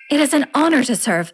It is an honor to serve.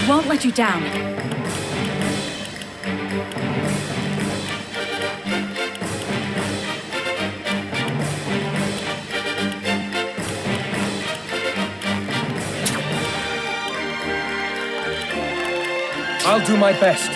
I won't let you down. I'll do my best.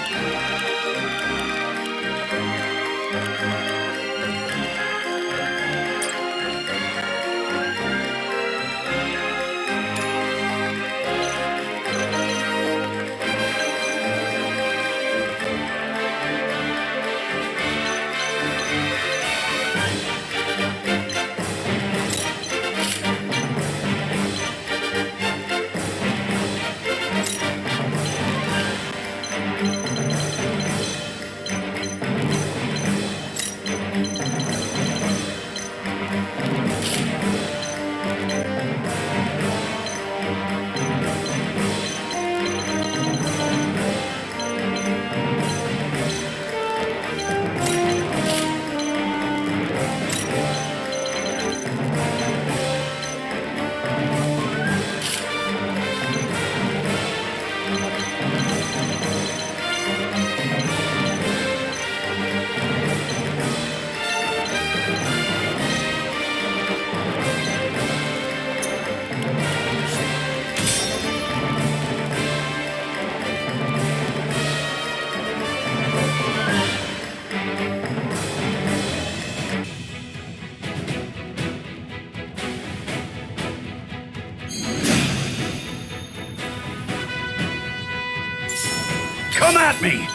Come at me!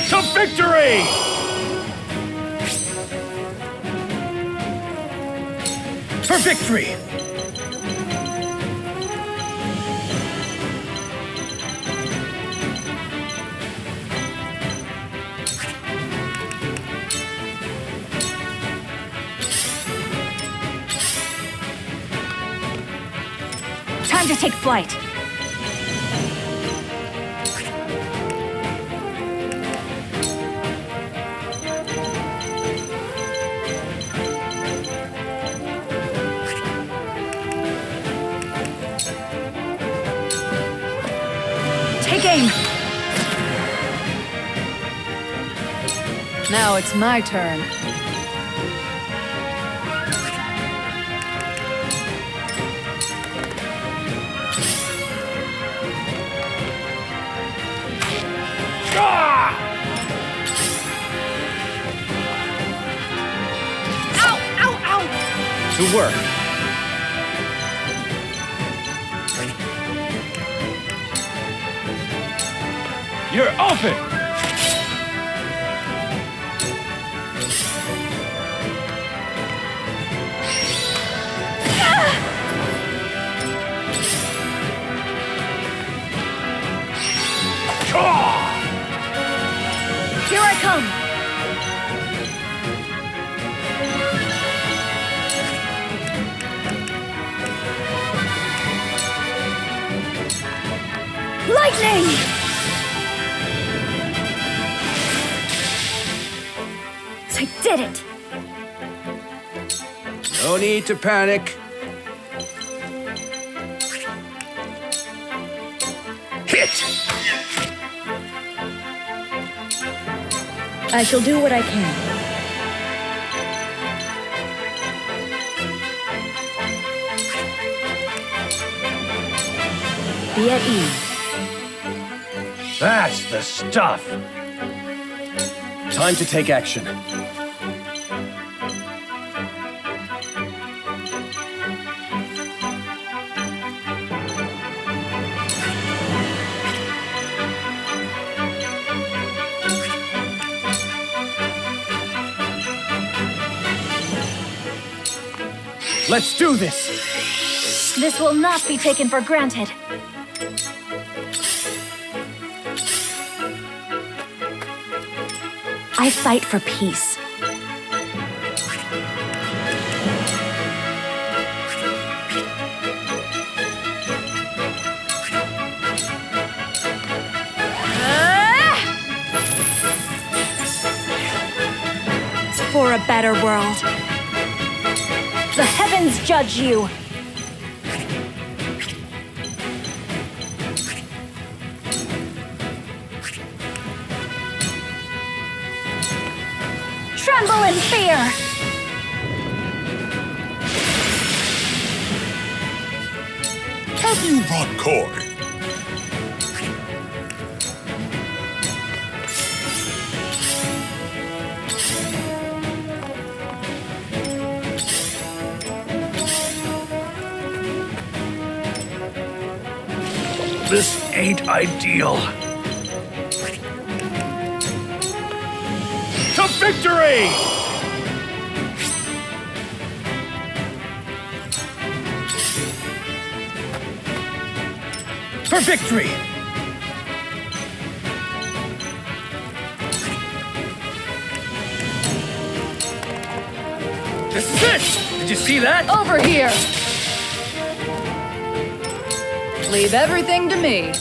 To victory! For victory! Time to take flight. Take aim. Now it's my turn. To work. You're open! Here I come! Lightning! I did it! No need to panic. Hit! I shall do what I can. Be at ease. That's the stuff! Time to take action. Let's do this! This will not be taken for granted. I fight for peace. better world. The heavens judge you. Tremble in fear! Have you brought coin? This ain't ideal. To victory! For victory! This is it! Did you see that? Over here! Leave everything to me.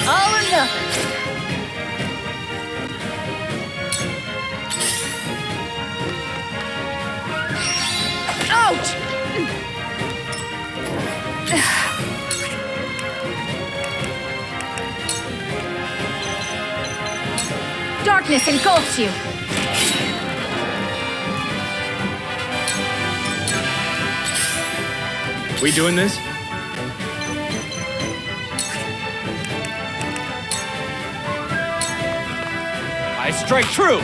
All or nothing. Ouch! Darkness engulfs you. We doing this? I strike true!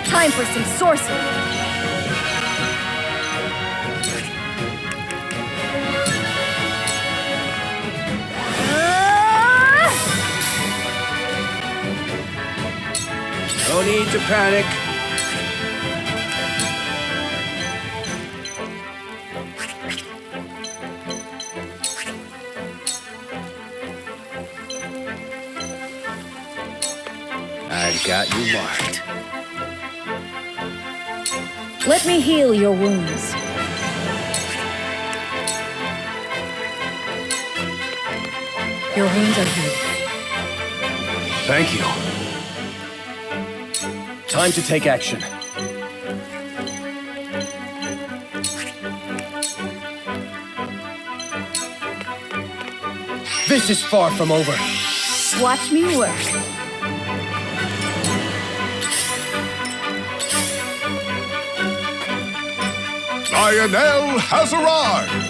Time for some sorcery. No need to panic. I've got you marked. Let me heal your wounds. Your wounds are healed. Thank you. Time to take action. This is far from over. Watch me work. Lionel has arrived!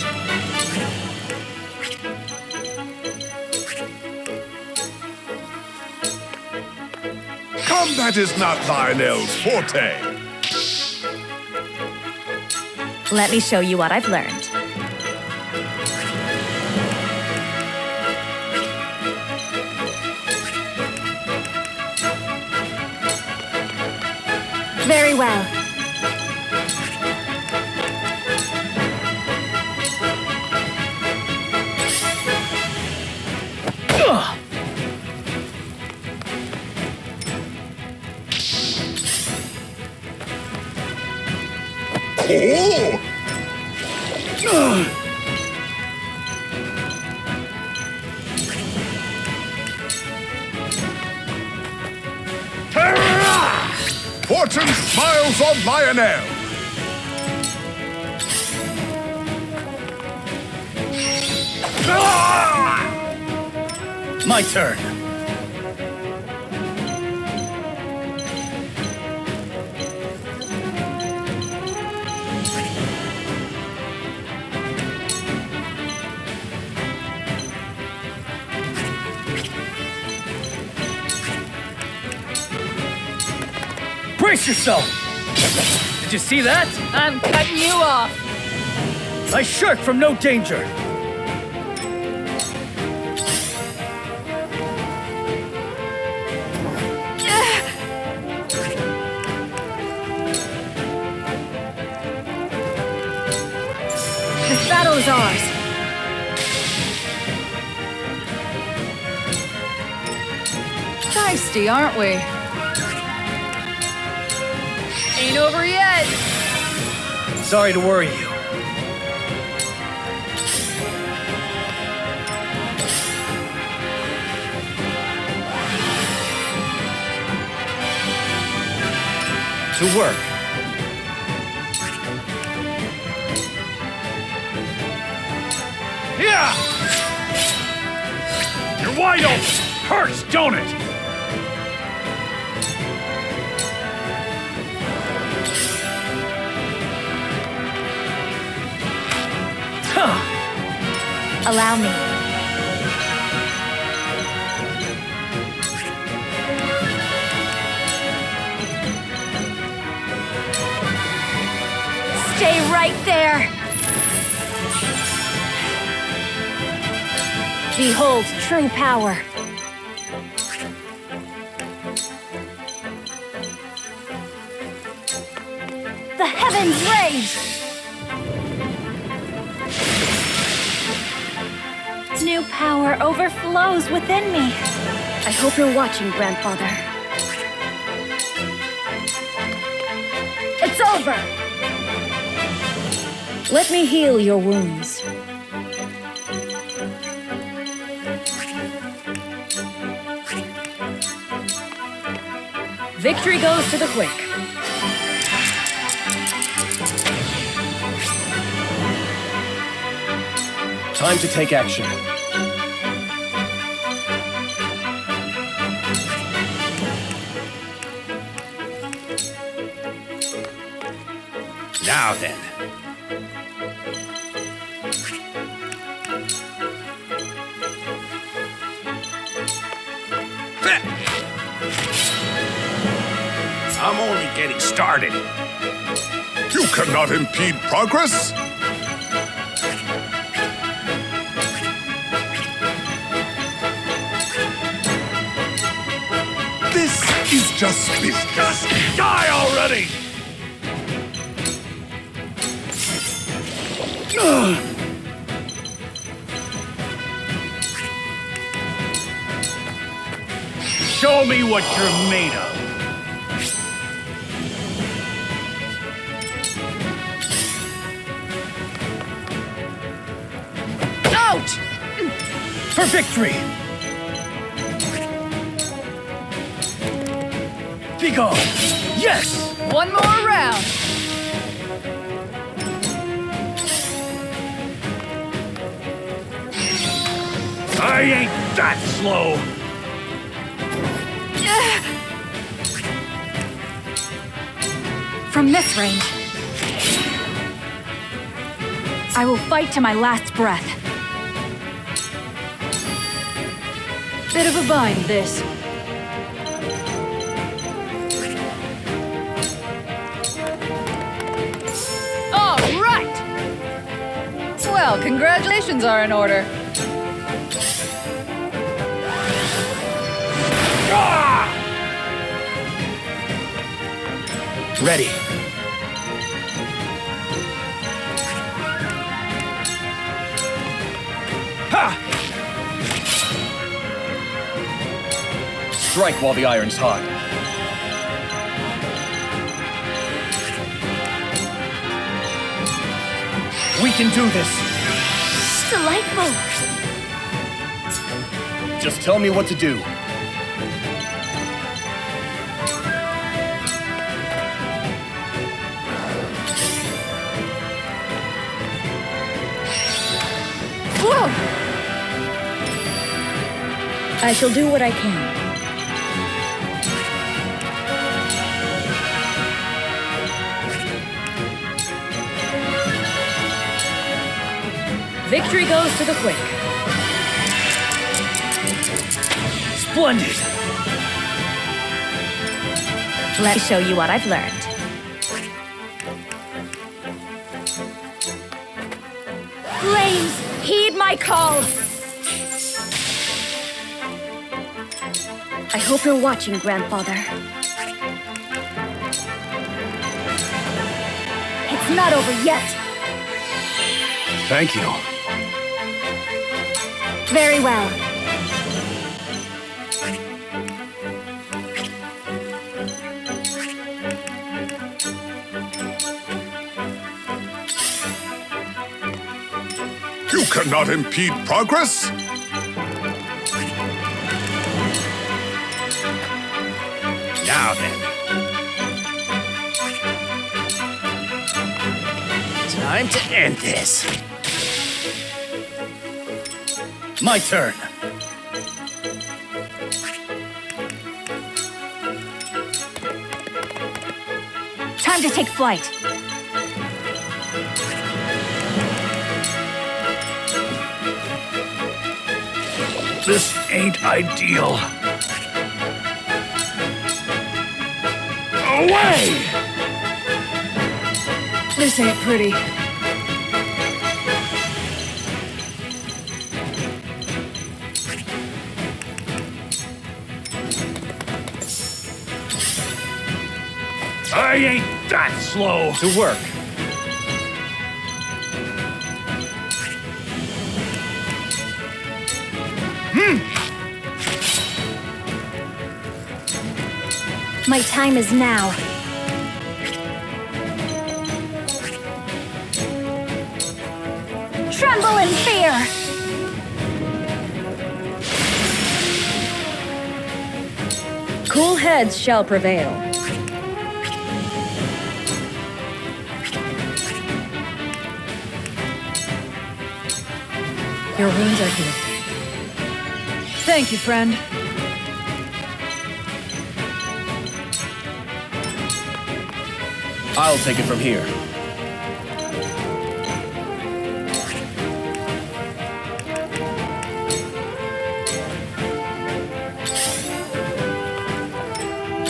Combat is not Lionel's forte. Let me show you what I've learned. Very well. Oh! Fortune smiles on Lionel! My turn. Brace yourself! Did you see that? I'm cutting you off. I shirk from no danger. This battle is ours. Feisty, aren't we? Ain't over yet. Sorry to worry you. To work. Yeah! You're wide open! Hurts, don't it? Huh. Allow me. Stay right there! Behold true power. The heavens rage! New power overflows within me. I hope you're watching, Grandfather. It's over! Let me heal your wounds. Victory goes to the quick. Time to take action. Now then. I'm only getting started. You cannot impede progress. This is just business. Just die already! Show me what you're made of. Ouch! For victory! Be gone! Yes! One more round. I ain't that slow. From this range, I will fight to my last breath. Bit of a bind, this. All right! Well, congratulations are in order. Ready. Ha! Strike while the iron's hot. We can do this. Delightful. Just tell me what to do. Whoa! I shall do what I can. Victory goes to the quick. Splendid! Let me show you what I've learned. Flames, heed my call! I hope you're watching, Grandfather. It's not over yet. Thank you. Very well. You cannot impede progress. Now then. Time to end this. My turn. Time to take flight. This ain't ideal. Away! This ain't pretty. I ain't that slow. To work. My time is now. Tremble in fear! Cool heads shall prevail. Your wounds are healed. Thank you, friend. I'll take it from here.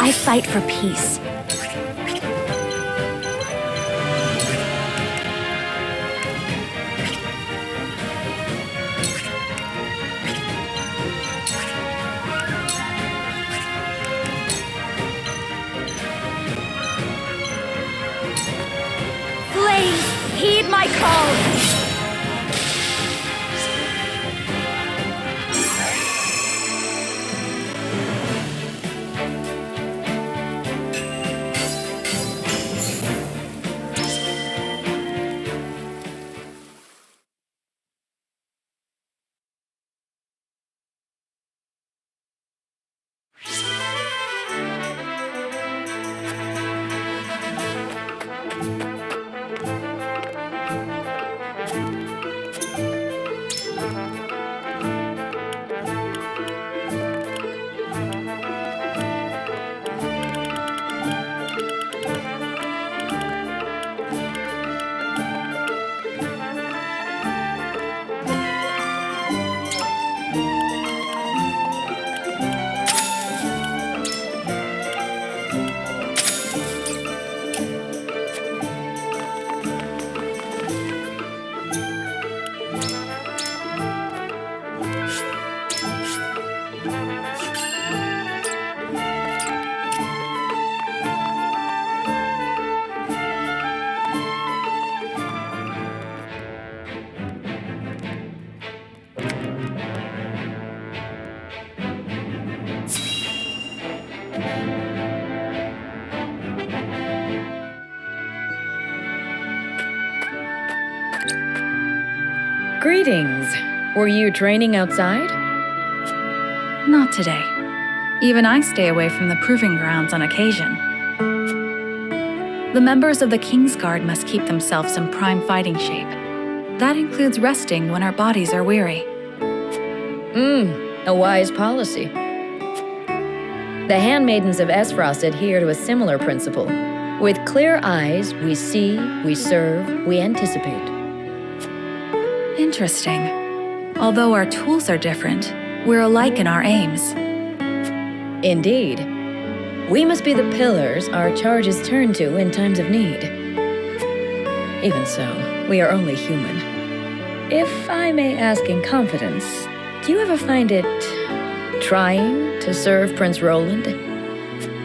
I fight for peace. Flames, heed my call! Greetings. Were you training outside? Not today. Even I stay away from the proving grounds on occasion. The members of the King's Guard must keep themselves in prime fighting shape. That includes resting when our bodies are weary. A wise policy. The handmaidens of Aesfrost adhere to a similar principle. With clear eyes, we see, we serve, we anticipate. Interesting. Although our tools are different, we're alike in our aims. Indeed. We must be the pillars our charges turn to in times of need. Even so, we are only human. If I may ask in confidence, do you ever find it trying to serve Prince Roland?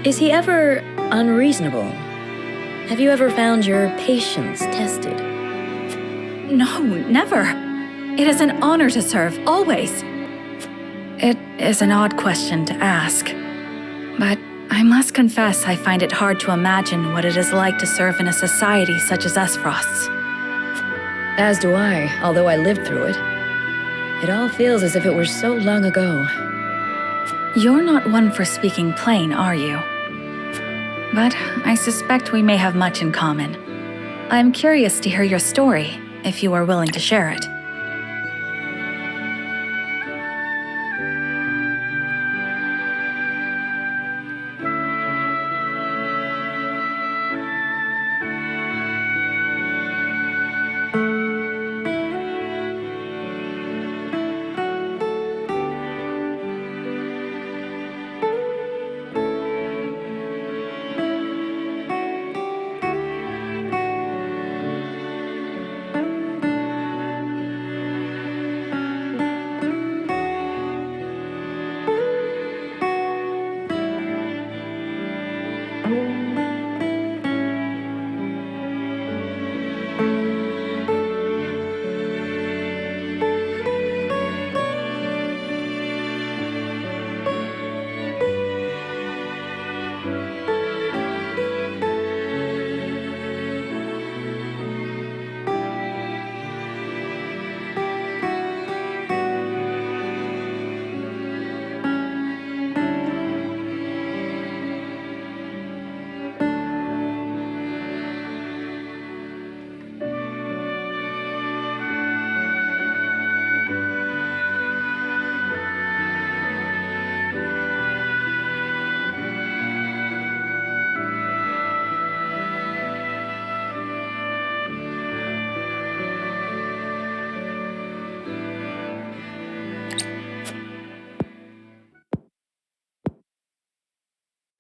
Is he ever unreasonable? Have you ever found your patience tested? No, never. It is an honor to serve, always. It is an odd question to ask, but I must confess I find it hard to imagine what it is like to serve in a society such as Aesfrost's. As do I, although I lived through it. It all feels as if it were so long ago. You're not one for speaking plain, are you? But I suspect we may have much in common. I'm curious to hear your story, if you are willing to share it.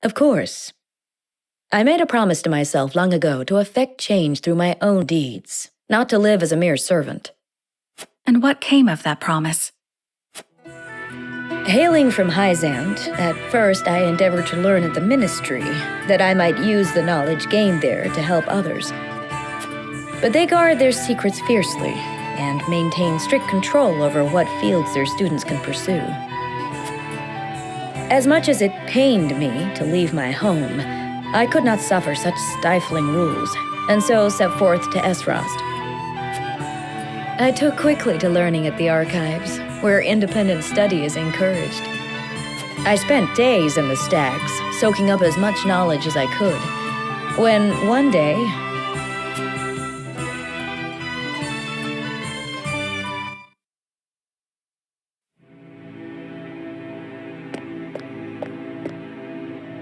Of course. I made a promise to myself long ago to effect change through my own deeds, not to live as a mere servant. And what came of that promise? Hailing from Hyzante, at first I endeavored to learn at the ministry, that I might use the knowledge gained there to help others. But they guard their secrets fiercely, and maintain strict control over what fields their students can pursue. As much as it pained me to leave my home, I could not suffer such stifling rules, and so set forth to Aesfrost. I took quickly to learning at the archives, where independent study is encouraged. I spent days in the stacks, soaking up as much knowledge as I could, when one day,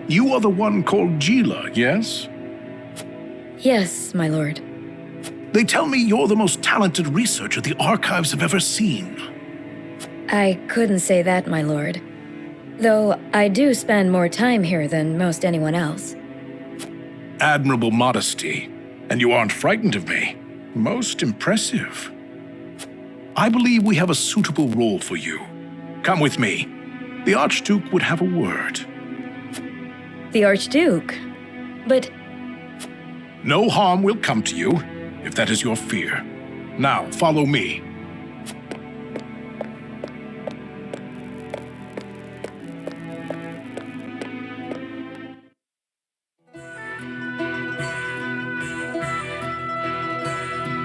You are the one called Gila, yes? yes, my lord. They tell me you're the most talented researcher the archives have ever seen. I couldn't say that, my lord. Though I do spend more time here than most anyone else. Admirable modesty. And you aren't frightened of me. Most impressive. I believe we have a suitable role for you. Come with me. The Archduke would have a word. The Archduke? But No harm will come to you, if that is your fear. Now, follow me.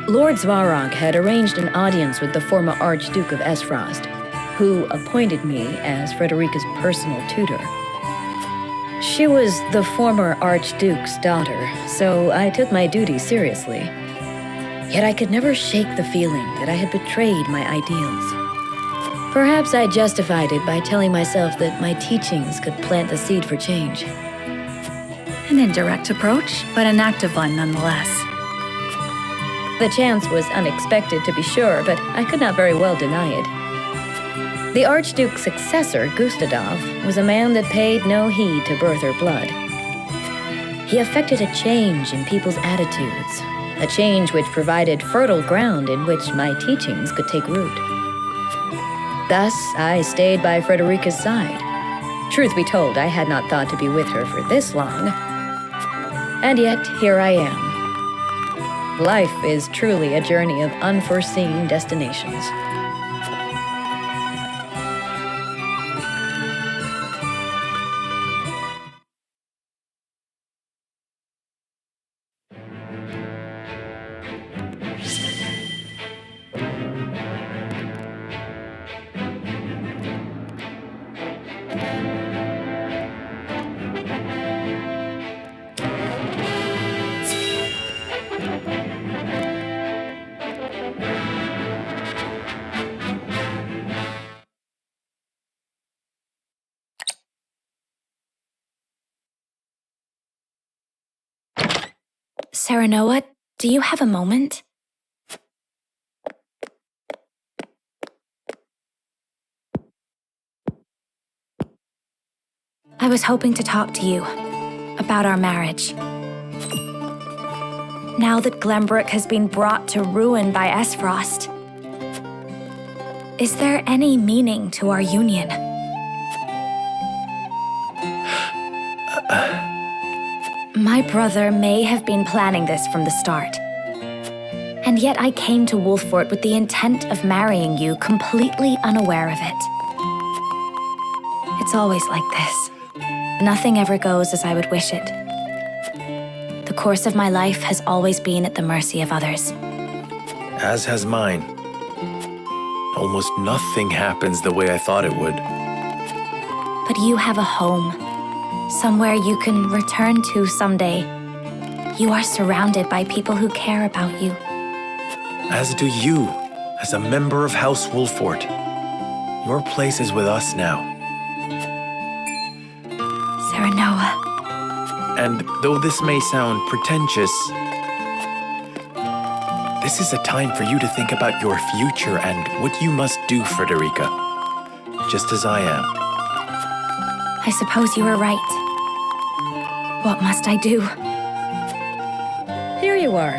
Lord Svarog had arranged an audience with the former Archduke of Aesfrost, who appointed me as Frederica's personal tutor. She was the former Archduke's daughter, so I took my duty seriously. Yet I could never shake the feeling that I had betrayed my ideals. Perhaps I justified it by telling myself that my teachings could plant the seed for change. An indirect approach, but an active one nonetheless. The chance was unexpected, to be sure, but I could not very well deny it. The Archduke's successor, Gustadov, was a man that paid no heed to birth or blood. He effected a change in people's attitudes, a change which provided fertile ground in which my teachings could take root. Thus, I stayed by Frederica's side. Truth be told, I had not thought to be with her for this long. And yet, here I am. Life is truly a journey of unforeseen destinations. Serenoa, do you have a moment? I was hoping to talk to you about our marriage. Now that Glenbrook has been brought to ruin by Aesfrost, is there any meaning to our union? My brother may have been planning this from the start. And yet I came to Wolffort with the intent of marrying you, completely unaware of it. It's always like this. Nothing ever goes as I would wish it. The course of my life has always been at the mercy of others. As has mine. Almost nothing happens the way I thought it would. But you have a home. Somewhere you can return to someday. You are surrounded by people who care about you. As do you, as a member of House Wolffort. Your place is with us now. Serenoa. And though this may sound pretentious, this is a time for you to think about your future and what you must do, Frederica. Just as I am. I suppose you are right. What must I do? Here you are.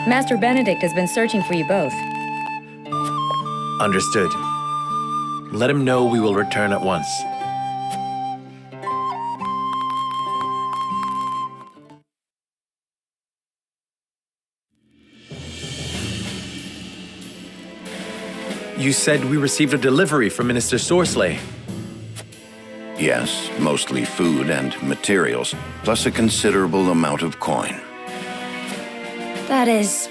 Master Benedict has been searching for you both. Understood. Let him know we will return at once. You said we received a delivery from Minister Sorcelet. Yes, mostly food and materials, plus a considerable amount of coin. That is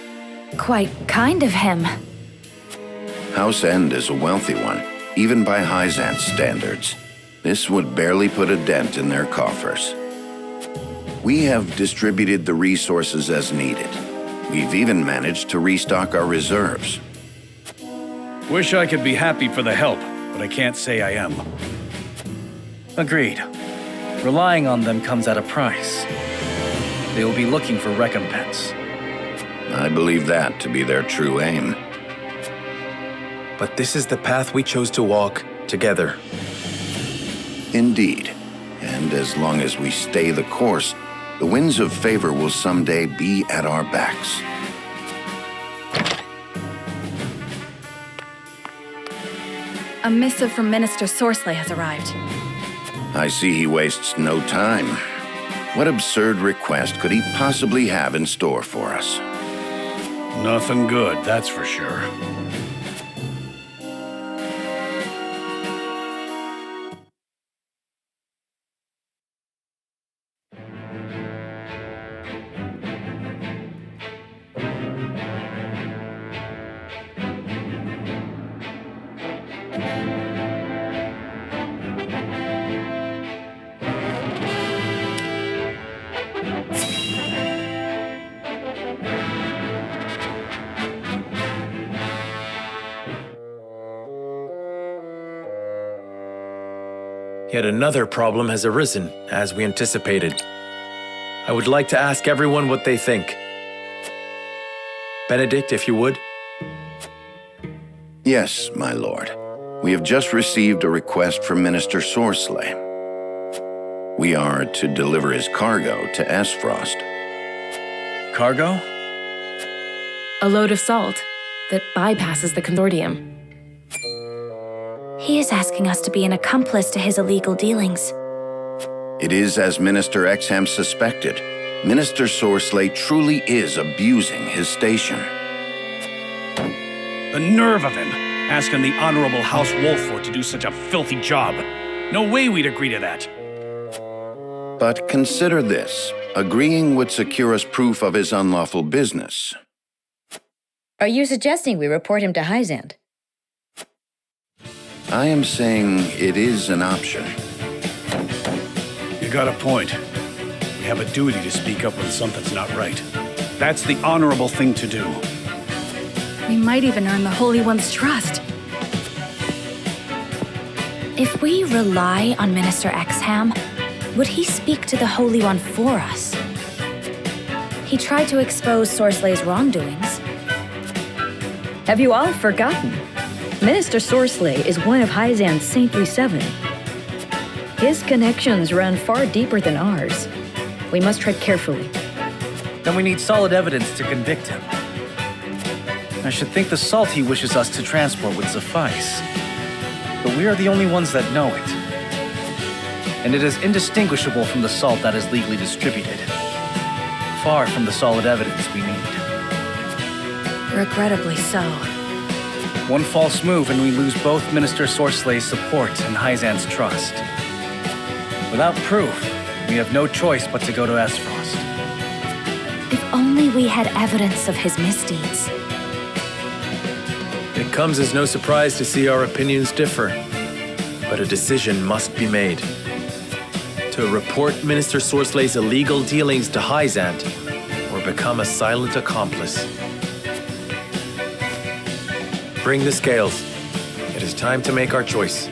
quite kind of him. House End is a wealthy one, even by Hyzante standards. This would barely put a dent in their coffers. We have distributed the resources as needed. We've even managed to restock our reserves. Wish I could be happy for the help, but I can't say I am. Agreed. Relying on them comes at a price. They will be looking for recompense. I believe that to be their true aim. But this is the path we chose to walk together. Indeed. And as long as we stay the course, the winds of favor will someday be at our backs. A missive from Minister Sorcelet has arrived. I see he wastes no time. What absurd request could he possibly have in store for us? Nothing good, that's for sure. Yet another problem has arisen, as we anticipated. I would like to ask everyone what they think. Benedict, if you would. Yes, my lord. We have just received a request from Minister Sorcelet. We are to deliver his cargo to Aesfrost. Cargo? A load of salt that bypasses the consortium. He is asking us to be an accomplice to his illegal dealings. It is as Minister Exham suspected. Minister Sorcelet truly is abusing his station. The nerve of him, asking the Honorable House Wolffort to do such a filthy job. No way we'd agree to that. But consider this. Agreeing would secure us proof of his unlawful business. Are you suggesting we report him to Hyzante? I am saying it is an option. You got a point. We have a duty to speak up when something's not right. That's the honorable thing to do. We might even earn the Holy One's trust. If we rely on Minister Exham, Would he speak to the Holy One for us? He tried to expose Sorslay's wrongdoings. Have you all forgotten? Minister Sorsley is one of Hyzante's saintly 7. His connections run far deeper than ours. We must tread carefully. Then we need solid evidence to convict him. I should think the salt he wishes us to transport would suffice. But we are the only ones that know it. And it is indistinguishable from the salt that is legally distributed. Far from the solid evidence we need. Regrettably so. One false move and we lose both Minister Sorslay's support and Hyzante's trust. Without proof, we have no choice but to go to Aesfrost. If only we had evidence of his misdeeds. It comes as no surprise to see our opinions differ, but a decision must be made. To report Minister Sorslay's illegal dealings to Hyzante, or become a silent accomplice. Bring the scales. It is time to make our choice.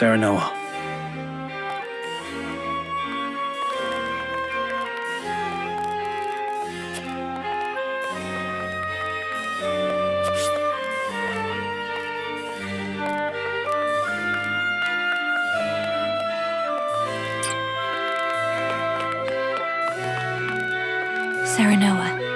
Serenoa. Serenoa.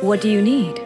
What do you need?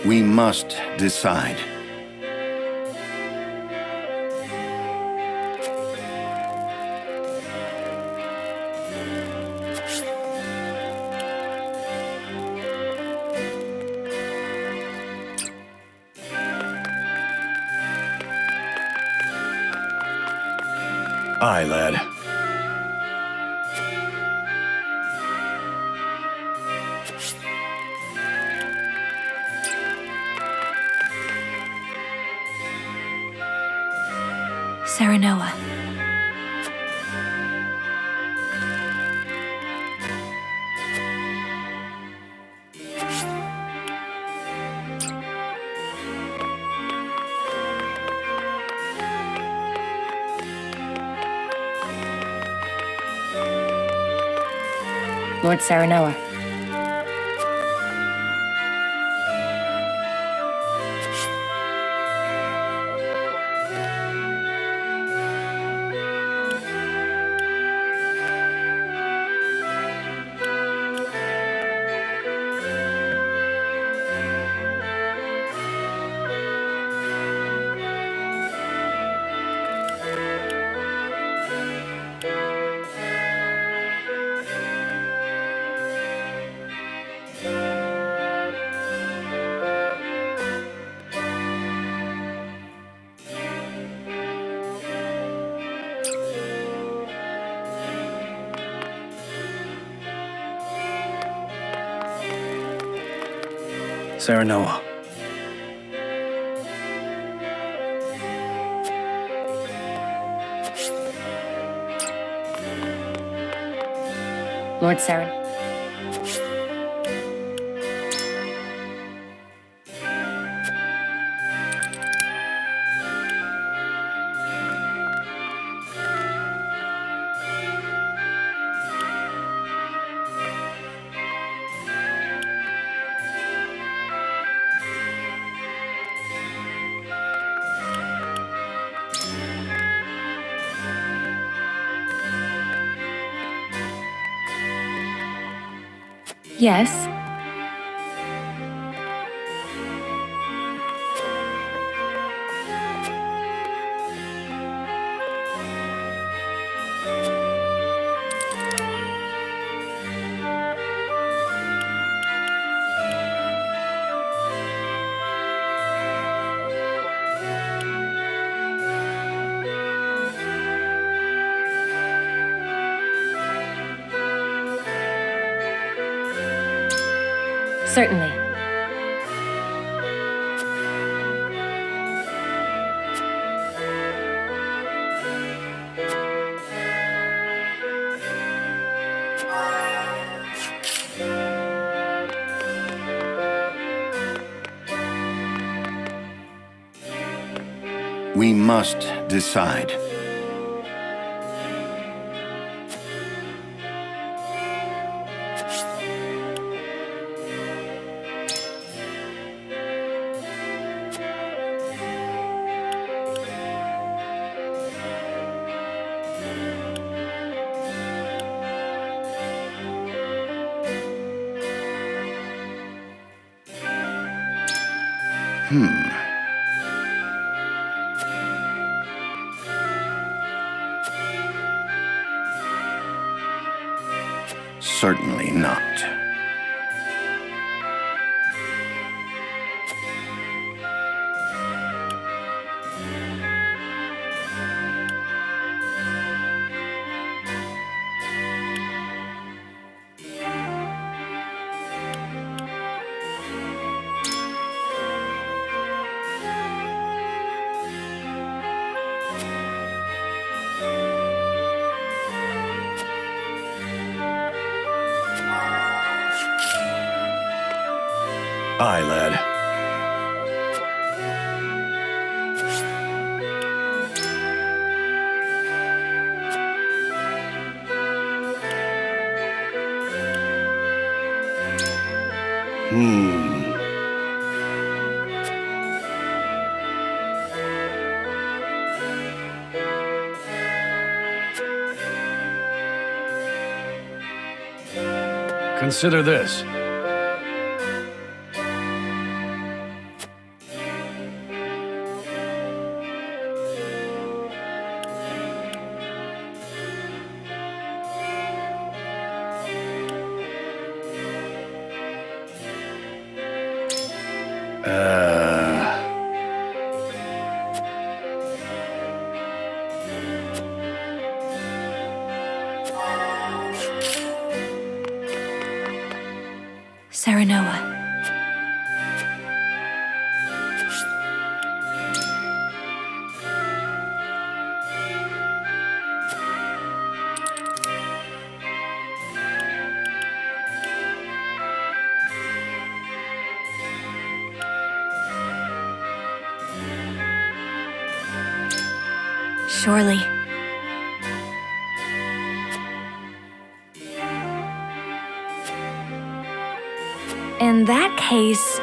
We must decide. Aye, lad. Serenoa. Lord Serenoa. Serenoa. Lord Seren. Yes. Certainly. We must decide. Certainly not. Aye, lad. Consider this. Serenoa. Surely. In that case...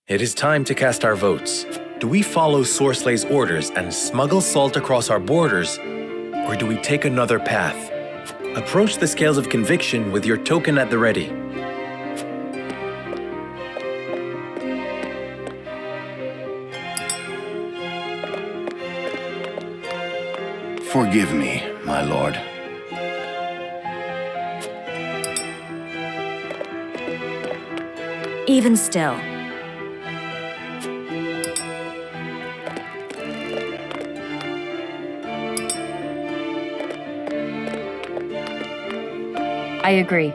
It is time to cast our votes. Do we follow Sorslay's orders and smuggle salt across our borders, or do we take another path? Approach the scales of conviction with your token at the ready. Forgive me, my lord. Even still. I agree.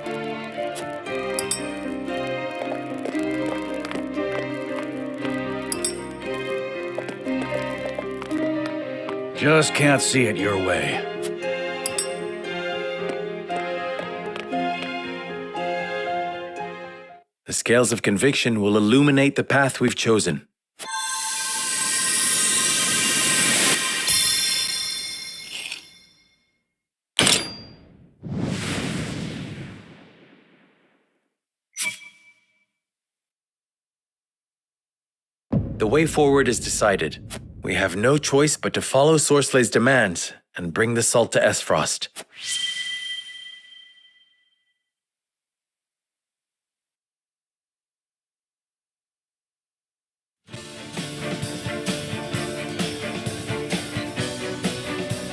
Just can't see it your way. The scales of conviction will illuminate the path we've chosen. The way forward is decided. We have no choice but to follow Sorslay's demands and bring the salt to Aesfrost.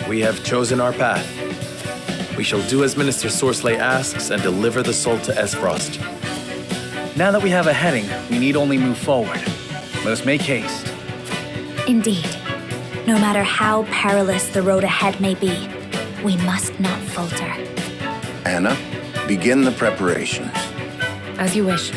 We have chosen our path. We shall do as Minister Sorsley asks and deliver the salt to Aesfrost. Now that we have a heading, we need only move forward. Let us make haste. Indeed. No matter how perilous the road ahead may be, we must not falter. Anna, begin the preparations. As you wish.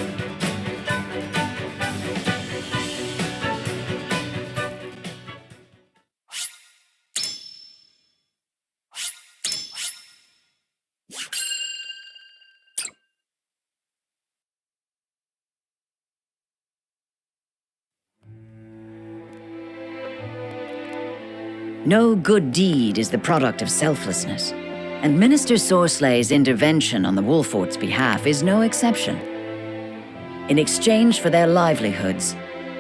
No good deed is the product of selflessness, and Minister Sorslay's intervention on the Wolffort's behalf is no exception. In exchange for their livelihoods,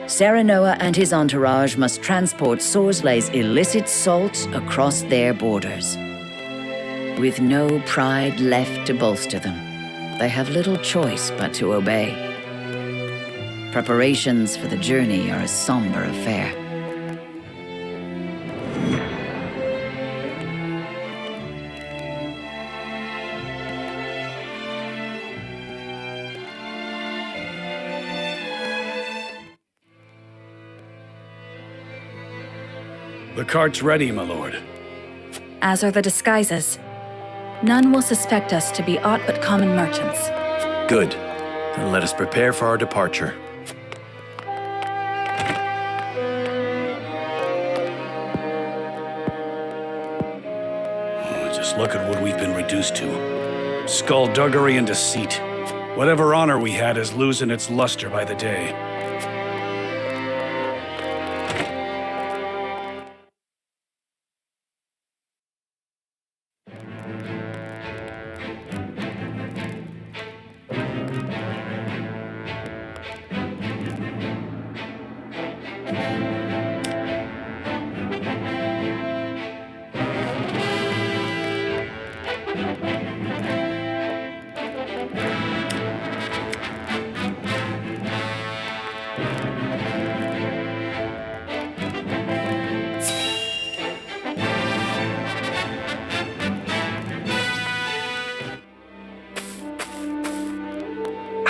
Serenoa and his entourage must transport Sorslay's illicit salt across their borders. With no pride left to bolster them, they have little choice but to obey. Preparations for the journey are a somber affair. The cart's ready, my lord. As are the disguises. None will suspect us to be aught but common merchants. Good. Then let us prepare for our departure. Just look at what we've been reduced to. Skullduggery and deceit. Whatever honor we had is losing its luster by the day.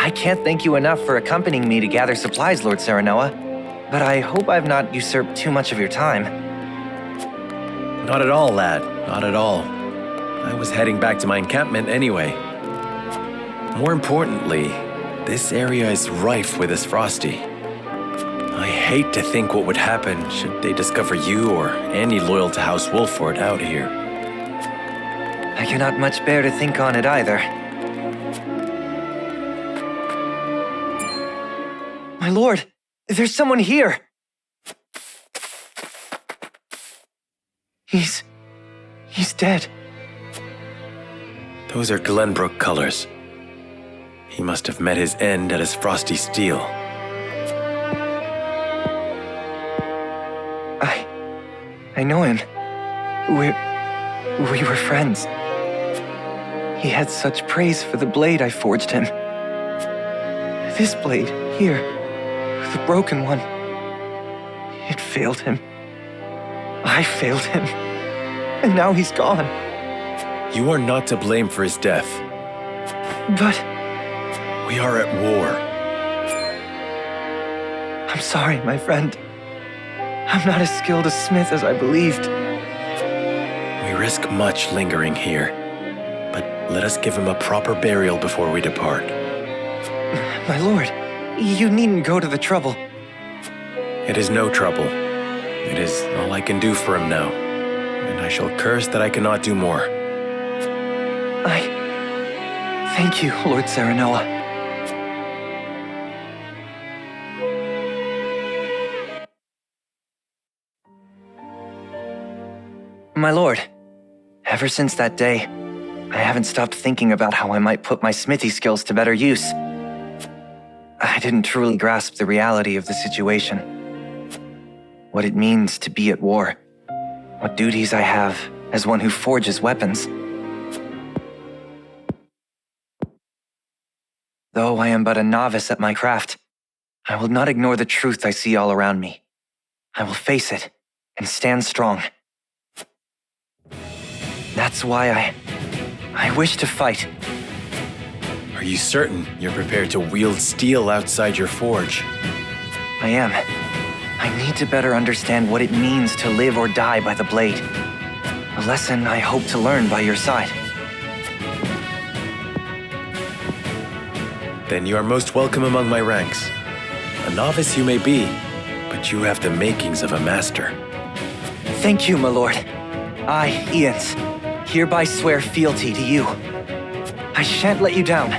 I can't thank you enough for accompanying me to gather supplies, Lord Serenoa. But I hope I've not usurped too much of your time. Not at all, lad. Not at all. I was heading back to my encampment anyway. More importantly, this area is rife with Aesfrosti. I hate to think what would happen should they discover you or any loyal to House Wolffort out here. I cannot much bear to think on it either. My lord, there's someone here! He's dead. Those are Glenbrook colors. He must have met his end at Aesfrosti steel. I know him. We were friends. He had such praise for the blade I forged him. This blade, here, the broken one, it failed him. I failed him. And now he's gone. You are not to blame for his death. But... we are at war. I'm sorry, my friend. I'm not as skilled a smith as I believed. We risk much lingering here, but let us give him a proper burial before we depart. My lord, you needn't go to the trouble. It is no trouble. It is all I can do for him now, and I shall curse that I cannot do more. Thank you, Lord Serenoa. My lord, ever since that day, I haven't stopped thinking about how I might put my smithy skills to better use. I didn't truly grasp the reality of the situation. What it means to be at war. What duties I have as one who forges weapons. Though I am but a novice at my craft, I will not ignore the truth I see all around me. I will face it and stand strong. That's why I wish to fight. Are you certain you're prepared to wield steel outside your forge? I am. I need to better understand what it means to live or die by the blade. A lesson I hope to learn by your side. Then you are most welcome among my ranks. A novice you may be, but you have the makings of a master. Thank you, my lord. I, Ians, hereby swear fealty to you. I shan't let you down.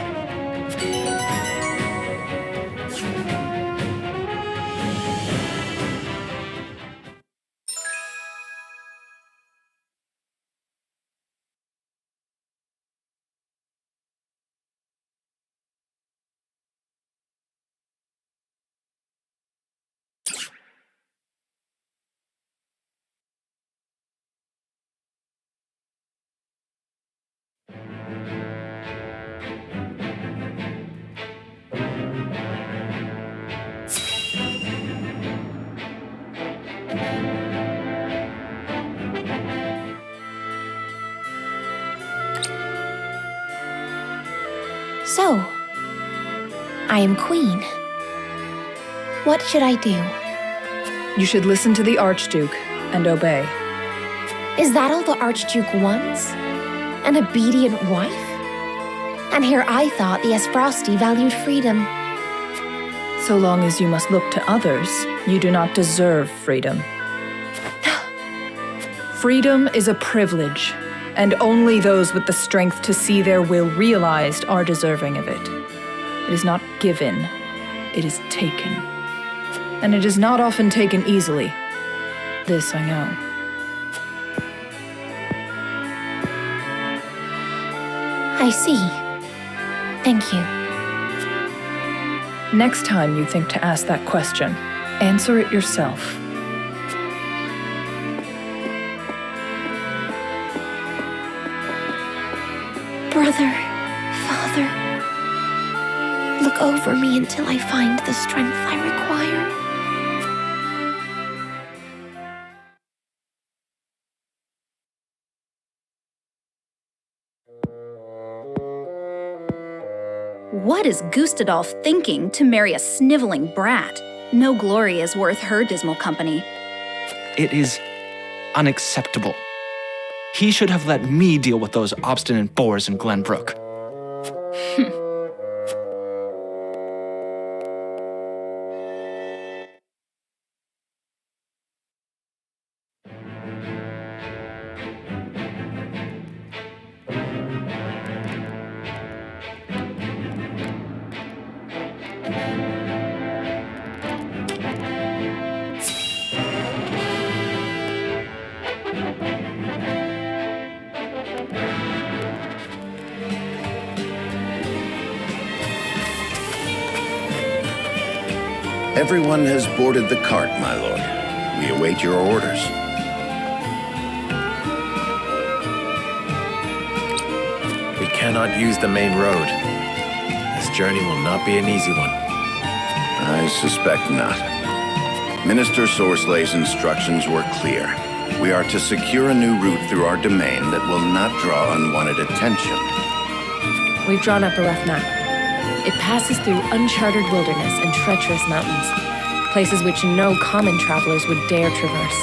So, I am queen. What should I do? You should listen to the Archduke and obey. Is that all the Archduke wants? An obedient wife? And here I thought the Aesfrosti valued freedom. So long as you must look to others, you do not deserve freedom. Freedom is a privilege, and only those with the strength to see their will realized are deserving of it. It is not given, it is taken. And it is not often taken easily. This I know. I see. Thank you. Next time you think to ask that question, answer it yourself. Brother, Father, look over me until I find the strength I require. What is Gustadolf thinking to marry a sniveling brat? No glory is worth her dismal company. It is unacceptable. He should have let me deal with those obstinate boors in Glenbrook. Everyone has boarded the cart, my lord. We await your orders. We cannot use the main road. This journey will not be an easy one. I suspect not. Minister Sorslay's instructions were clear. We are to secure a new route through our domain that will not draw unwanted attention. We've drawn up a rough map. It passes through uncharted wilderness and treacherous mountains, places which no common travelers would dare traverse.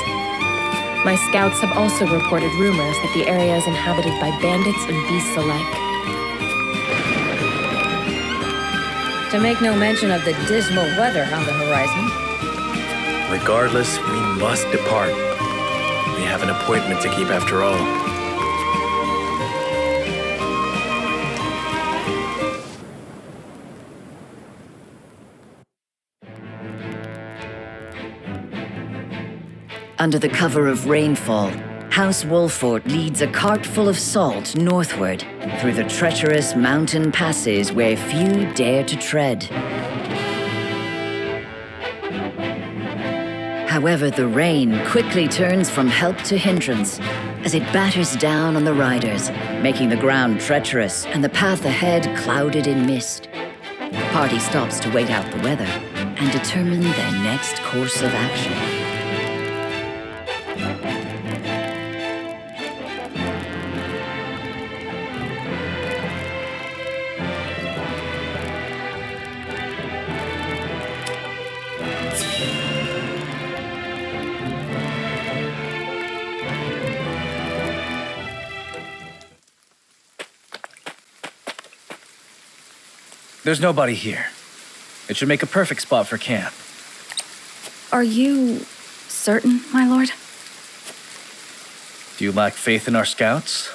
My scouts have also reported rumors that the area is inhabited by bandits and beasts alike. To make no mention of the dismal weather on the horizon. Regardless, we must depart. We have an appointment to keep after all. Under the cover of rainfall, House Wolffort leads a cart full of salt northward through the treacherous mountain passes where few dare to tread. However, the rain quickly turns from help to hindrance as it batters down on the riders, making the ground treacherous and the path ahead clouded in mist. The party stops to wait out the weather and determine their next course of action. There's nobody here. It should make a perfect spot for camp. Are you certain, my lord? Do you lack faith in our scouts?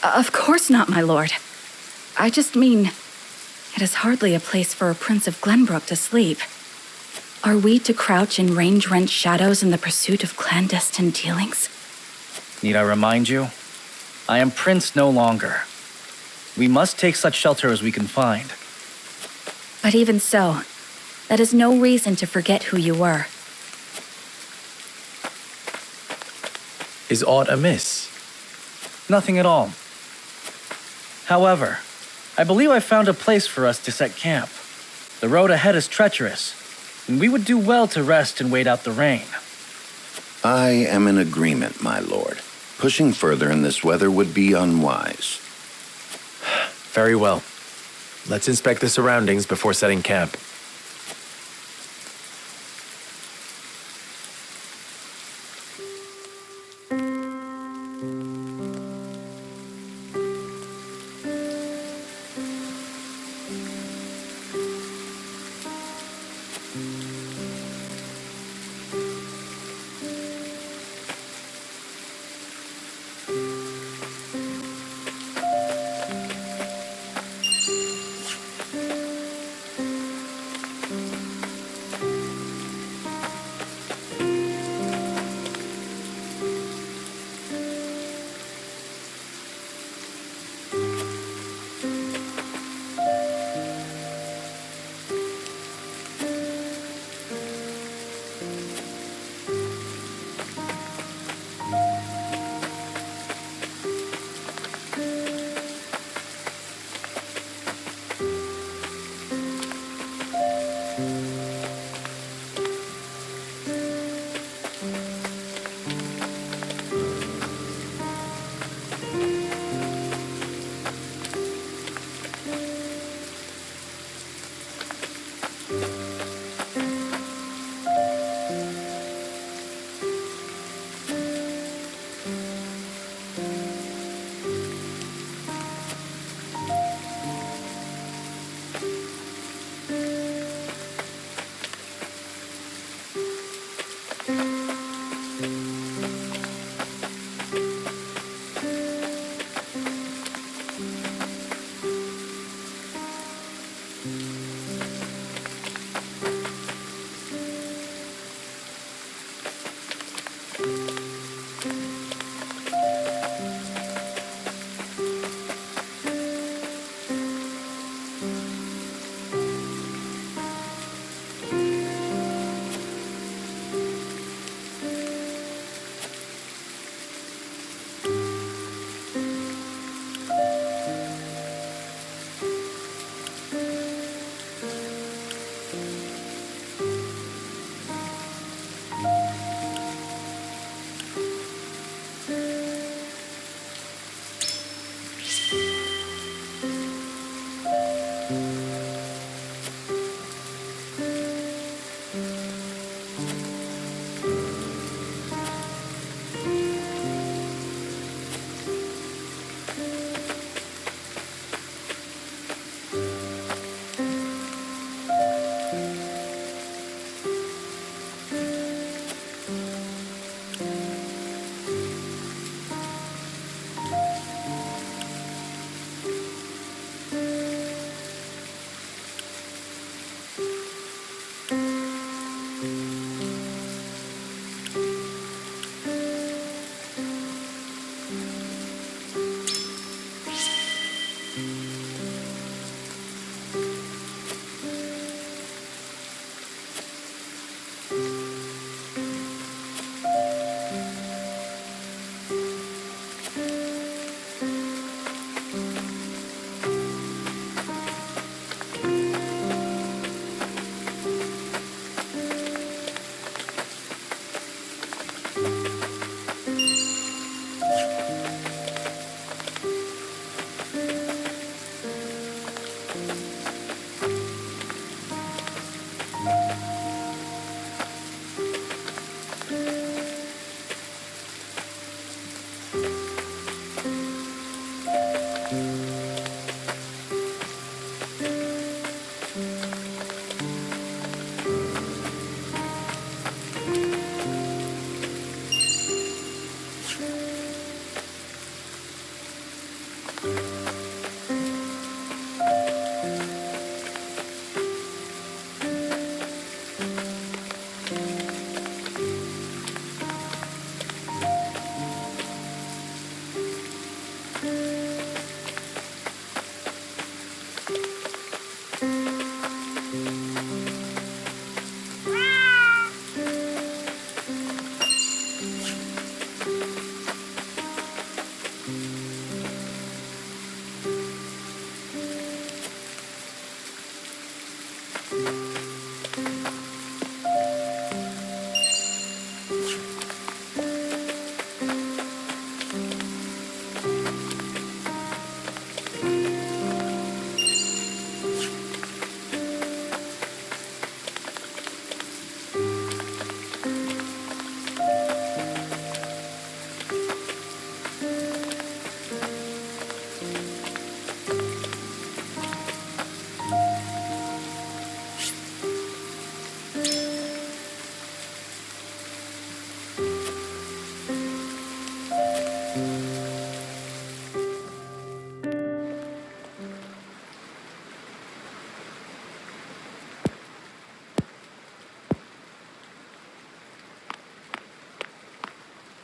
Of course not, my lord. I just mean, it is hardly a place for a Prince of Glenbrook to sleep. Are we to crouch in range-rent shadows in the pursuit of clandestine dealings? Need I remind you? I am Prince no longer. We must take such shelter as we can find. But even so, that is no reason to forget who you were. Is aught amiss? Nothing at all. However, I believe I found a place for us to set camp. The road ahead is treacherous, and we would do well to rest and wait out the rain. I am in agreement, my lord. Pushing further in this weather would be unwise. Very well. Let's inspect the surroundings before setting camp.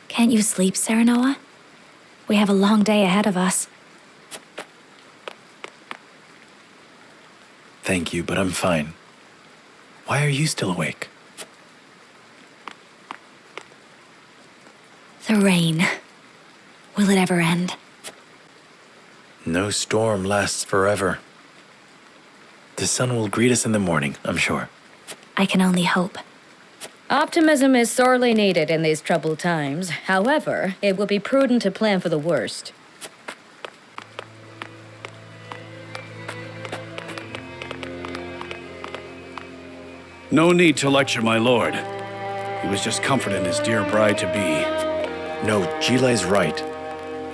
Can't you sleep, Serenoa? We have a long day ahead of us. Thank you, but I'm fine. Why are you still awake? The rain. Will it ever end? No storm lasts forever. The sun will greet us in the morning, I'm sure. I can only hope. Optimism is sorely needed in these troubled times. However, it will be prudent to plan for the worst. No need to lecture my lord. He was just comforting his dear bride-to-be. No, Gila is right.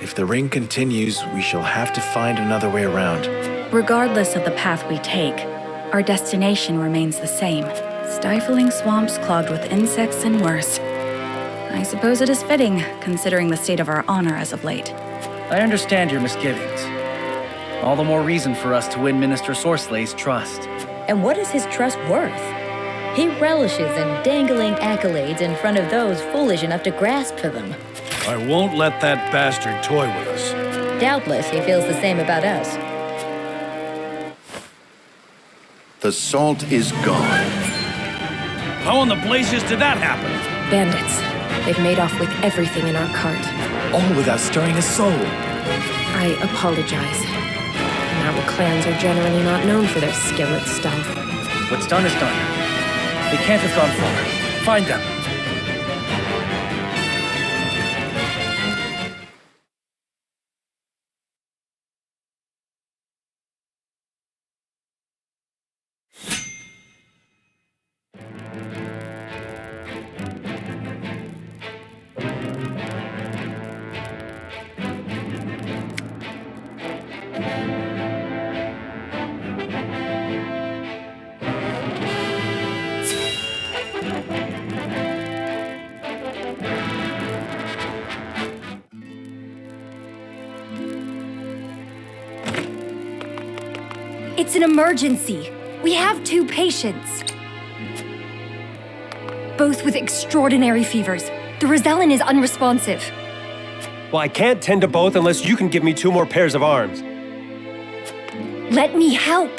If the rain continues, we shall have to find another way around. Regardless of the path we take, our destination remains the same. Stifling swamps clogged with insects and worse. I suppose it is fitting, considering the state of our honor as of late. I understand your misgivings. All the more reason for us to win Minister Sorslay's trust. And what is his trust worth? He relishes in dangling accolades in front of those foolish enough to grasp for them. I won't let that bastard toy with us. Doubtless he feels the same about us. The salt is gone. How in the blazes did that happen? Bandits. They've made off with everything in our cart. All without stirring a soul. I apologize. Our clans are generally not known for their skill at stealth. What's done is done. They can't have gone far. Find them. It's an emergency. We have 2 patients. Both with extraordinary fevers. The Rozellan is unresponsive. Well, I can't tend to both unless you can give me 2 more pairs of arms. Let me help.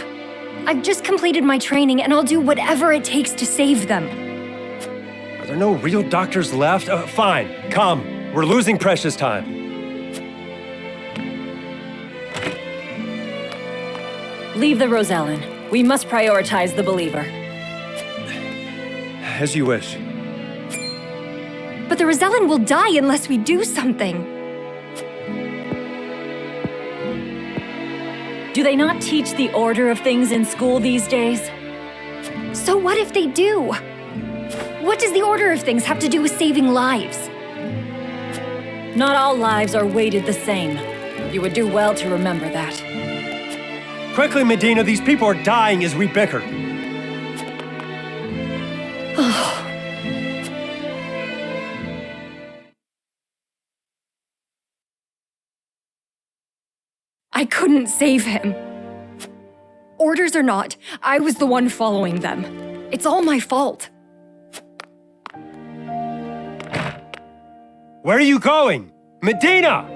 I've just completed my training and I'll do whatever it takes to save them. Are there no real doctors left? Fine, come. We're losing precious time. Leave the Rozellan. We must prioritize the believer. As you wish. But the Rozellan will die unless we do something. Do they not teach the order of things in school these days? So what if they do? What does the order of things have to do with saving lives? Not all lives are weighted the same. You would do well to remember that. Quickly, Medina, these people are dying as we bicker. I couldn't save him. Orders or not, I was the one following them. It's all my fault. Where are you going? Medina!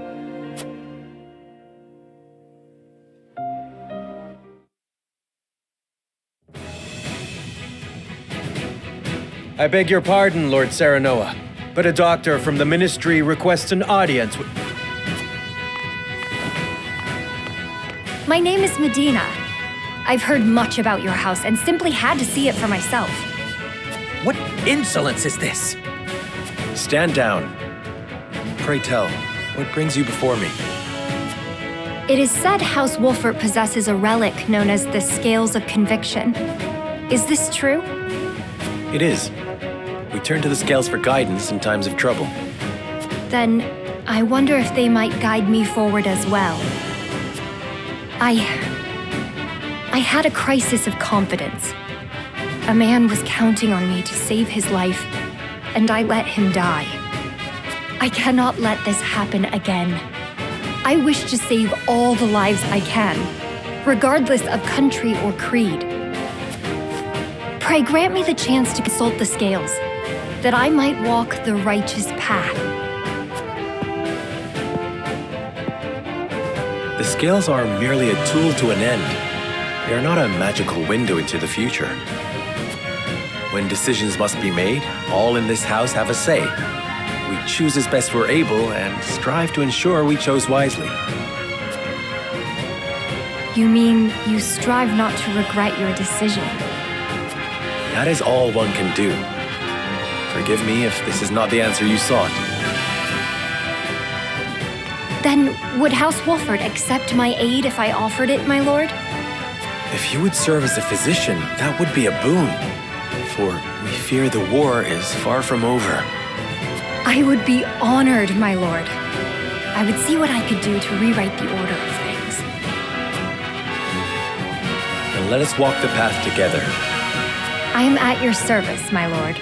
I beg your pardon, Lord Serenoa, but a doctor from the Ministry requests an audience with... My name is Medina. I've heard much about your house and simply had to see it for myself. What insolence is this? Stand down. Pray tell, what brings you before me? It is said House Wolffort possesses a relic known as the Scales of Conviction. Is this true? It is. We turn to the scales for guidance in times of trouble. Then, I wonder if they might guide me forward as well. I had a crisis of confidence. A man was counting on me to save his life, and I let him die. I cannot let this happen again. I wish to save all the lives I can, regardless of country or creed. Pray grant me the chance to consult the scales, that I might walk the righteous path. The scales are merely a tool to an end. They are not a magical window into the future. When decisions must be made, all in this house have a say. We choose as best we're able and strive to ensure we chose wisely. You mean you strive not to regret your decision? That is all one can do. Forgive me if this is not the answer you sought. Then, would House Wolffort accept my aid if I offered it, my lord? If you would serve as a physician, that would be a boon. For we fear the war is far from over. I would be honored, my lord. I would see what I could do to rewrite the order of things. Then let us walk the path together. I am at your service, my lord.